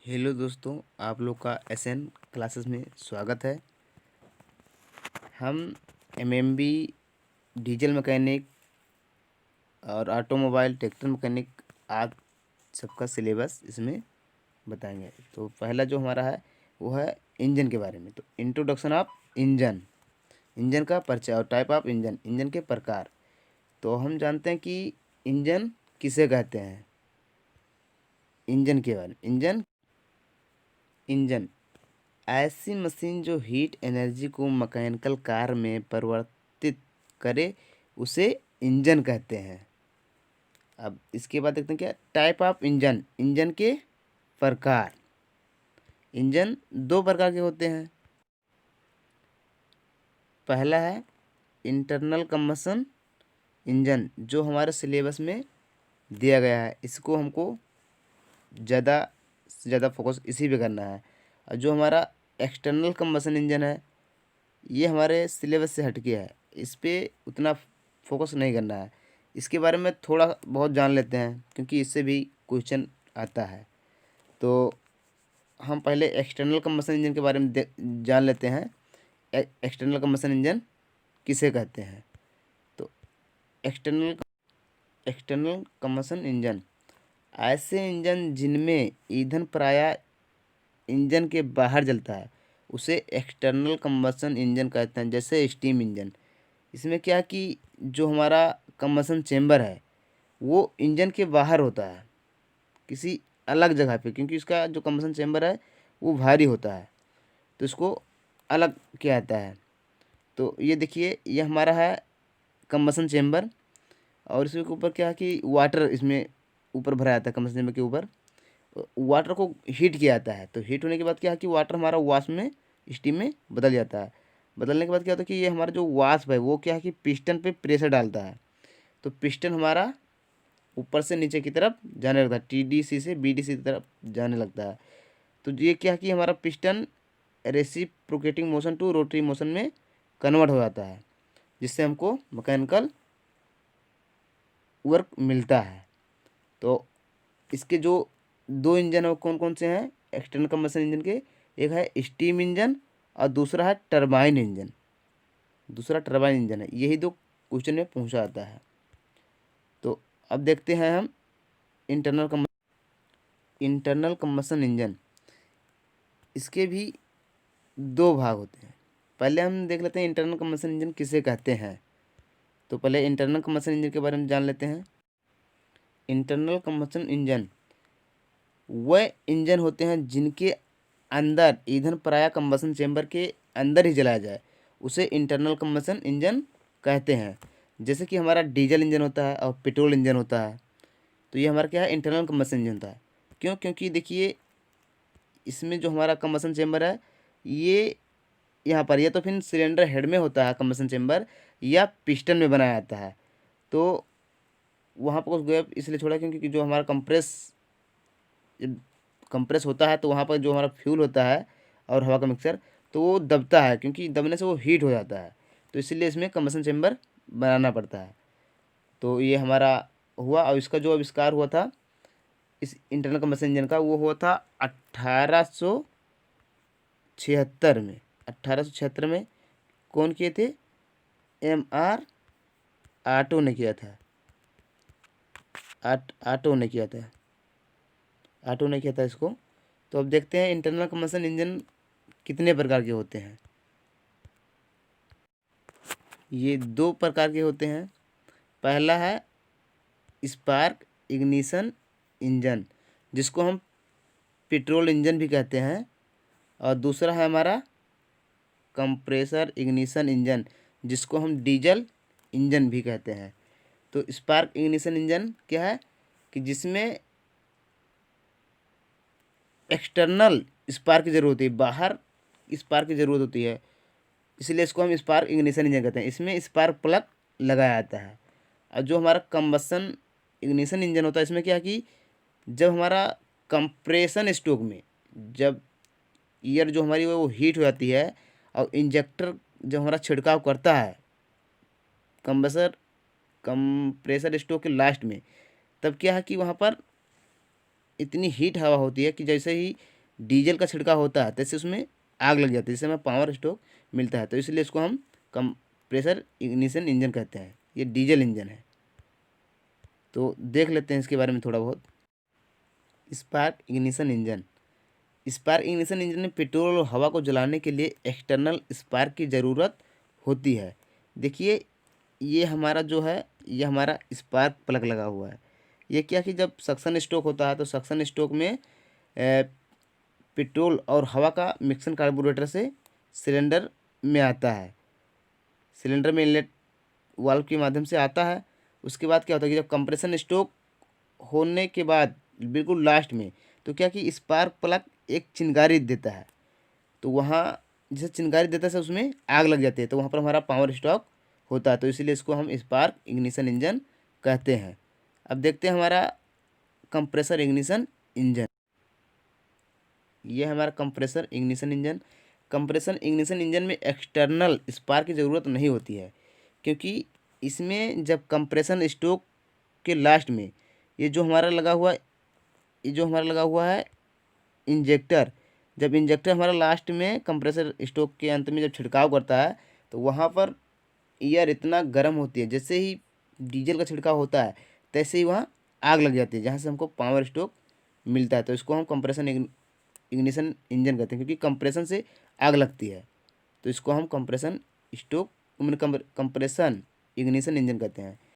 Hello दोस्तों, आप लोग का एसएन क्लासेस में स्वागत है। हम एमएमबी डीजल मैकेनिक और ऑटोमोबाइल ट्रैक्टर मैकेनिक आज सबका सिलेबस इसमें बताएंगे। तो पहला जो हमारा है वो है इंजन के बारे में। तो इंट्रोडक्शन ऑफ इंजन, इंजन का परिचय और टाइप ऑफ इंजन, इंजन के प्रकार। तो हम जानते हैं कि इंजन किसे कहते हैं। इंजन के बारे में, इंजन इंजन ऐसी मशीन जो हीट एनर्जी को मैकेनिकल कार्य में परिवर्तित करे उसे इंजन कहते हैं। अब इसके बाद देखते हैं क्या टाइप ऑफ इंजन, इंजन के प्रकार। इंजन दो प्रकार के होते हैं। पहला है इंटरनल कंबशन इंजन, जो हमारे सिलेबस में दिया गया है। इसको हमको ज़्यादा से ज़्यादा फोकस इसी पे करना है। और जो हमारा एक्सटर्नल कंबशन इंजन है ये हमारे सिलेबस से हटके है, इस पे उतना फोकस नहीं करना है। इसके बारे में थोड़ा बहुत जान लेते हैं क्योंकि इससे भी क्वेश्चन आता है। तो हम पहले एक्सटर्नल कंबशन इंजन के बारे में जान लेते हैं। एक्सटर्नल कंबशन इंजन किसे कहते हैं। तो एक्सटर्नल एक्सटर्नल कंबशन इंजन ऐसे इंजन जिनमें ईंधन प्रायः इंजन के बाहर जलता है उसे एक्सटर्नल कंबशन इंजन कहते हैं। जैसे स्टीम इंजन, इसमें क्या है कि जो हमारा कंबशन चेम्बर है वो इंजन के बाहर होता है, किसी अलग जगह पे, क्योंकि इसका जो कंबशन चेम्बर है वो भारी होता है, तो इसको अलग किया जाता है। तो ये देखिए, ये हमारा है कंबशन चेम्बर, और इसके ऊपर क्या है कि वाटर इसमें ऊपर भरा जाता है। कंबशन चेम्बर के ऊपर वाटर को हीट किया जाता है। तो हीट होने के बाद क्या है कि वाटर हमारा वाष्प में, स्टीम में बदल जाता है। बदलने के बाद क्या होता है कि ये हमारा जो वाष्प है वो क्या है कि पिस्टन पे प्रेशर डालता है। तो पिस्टन हमारा ऊपर से नीचे की तरफ जाने लगता है, टीडीसी से बीडीसी की तरफ जाने लगता है। तो ये क्या है कि हमारा piston reciprocating motion to rotary motion में कन्वर्ट हो जाता है, जिससे हमको मैकेनिकल वर्क मिलता है। तो इसके जो दो इंजन है वो कौन कौन से हैं एक्सटर्नल कंबशन इंजन के, एक है स्टीम इंजन और दूसरा है टरबाइन इंजन। दूसरा टरबाइन इंजन है। यही दो क्वेश्चन में पूछा जाता है। तो अब देखते हैं हम इंटरनल कंबशन इंजन। इसके भी दो भाग होते हैं। पहले हम देख लेते हैं इंटरनल कंबशन इंजन किसे कहते हैं। तो पहले इंटरनल कंबशन इंजन के बारे में जान लेते हैं। इंटरनल कंबशन इंजन वह इंजन होते हैं जिनके अंदर ईंधन प्रायः कंबशन चेंबर के अंदर ही जलाया जाए, उसे इंटरनल कंबशन इंजन कहते हैं। जैसे कि हमारा डीजल इंजन होता है और पेट्रोल इंजन होता है। तो ये हमारा क्या है, इंटरनल कंबशन इंजन होता है। क्यों? क्योंकि देखिए इसमें जो हमारा कंबशन चेंबर है ये यहाँ पर, या तो फिर सिलेंडर हेड में होता है कंबशन चेंबर, या पिस्टन में बनाया जाता है। तो वहाँ पर कुछ गैप इसलिए छोड़ा क्योंकि जो हमारा कंप्रेस होता है तो वहाँ पर जो हमारा फ्यूल होता है और हवा का मिक्सर, तो वो दबता है, क्योंकि दबने से वो हीट हो जाता है। तो इसीलिए इसमें कंबशन चेंबर बनाना पड़ता है। तो ये हमारा हुआ। और इसका जो आविष्कार हुआ था इस इंटरनल कंबशन इंजन का, वो हुआ था 1876 में। 1876 में कौन किए थे? M.R. ऑटो ने किया था। ऑटो ने किया था। ऑटो ने किया था इसको। तो अब देखते हैं इंटरनल कंबशन इंजन कितने प्रकार के होते हैं। ये दो प्रकार के होते हैं। पहला है स्पार्क इग्निशन इंजन, जिसको हम पेट्रोल इंजन भी कहते हैं। और दूसरा है हमारा कंप्रेसर इग्निशन इंजन, जिसको हम डीजल इंजन भी कहते हैं। तो स्पार्क इग्निशन इंजन क्या है कि जिसमें एक्सटर्नल स्पार्क की ज़रूरत होती है, बाहर स्पार्क की ज़रूरत होती है, इसलिए इसको हम स्पार्क इग्निशन इंजन कहते हैं। इसमें स्पार्क प्लग लगाया जाता है। और जो हमारा कंबशन इग्निशन इंजन होता है इसमें क्या है कि जब हमारा कंप्रेशन स्ट्रोक में, जब ईयर जो हमारी वो हीट हो जाती है और इंजेक्टर जब हमारा छिड़काव करता है कंप्रेसर स्ट्रोक के लास्ट में, तब क्या है कि वहाँ पर इतनी हीट हवा होती है कि जैसे ही डीजल का छिड़काव होता है तैसे उसमें आग लग जाती है, जिससे हमें पावर स्ट्रोक मिलता है। तो इसलिए इसको हम कंप्रेसर इग्निशन इंजन कहते हैं। ये डीजल इंजन है। तो देख लेते हैं इसके बारे में थोड़ा बहुत। Spark ignition engine. Spark ignition engine में पेट्रोल और हवा को जलाने के लिए एक्सटर्नल स्पार्क की ज़रूरत होती है। देखिए ये हमारा जो है, ये हमारा स्पार्क प्लग लगा हुआ है। ये क्या कि जब सक्शन स्ट्रोक होता है तो सक्शन स्ट्रोक में पेट्रोल और हवा का मिक्सन कार्बोरेटर से सिलेंडर में आता है। सिलेंडर में इनलेट वाल्व के माध्यम से आता है। उसके बाद क्या होता है कि जब कंप्रेशन स्ट्रोक होने के बाद बिल्कुल लास्ट में तो क्या कि स्पार्क प्लग एक चिंगारी देता है। तो वहाँ जैसे चिंगारी देता है उसमें आग लग जाती है, तो वहाँ पर हमारा पावर स्ट्रोक होता है। तो इसीलिए इसको हम स्पार्क इग्निशन इंजन कहते हैं। अब देखते हैं हमारा कंप्रेसर इग्निशन इंजन। ये हमारा compressor ignition engine. Compressor ignition engine में एक्सटर्नल स्पार्क की ज़रूरत नहीं होती है, क्योंकि इसमें जब कंप्रेशन स्ट्रोक के लास्ट में ये जो हमारा लगा हुआ है इंजेक्टर, जब इंजेक्टर हमारा लास्ट में कंप्रेसर स्ट्रोक के अंत में जब छिड़काव करता है तो वहाँ पर एयर इतना गर्म होती है, जैसे ही डीजल का छिड़काव होता है तैसे ही वहाँ आग लग जाती है, जहाँ से हमको पावर स्ट्रोक मिलता है। तो इसको हम कंप्रेशन इग्निशन इंजन कहते हैं, क्योंकि कंप्रेशन से आग लगती है। तो इसको हम compression stroke compression ignition engine कहते हैं।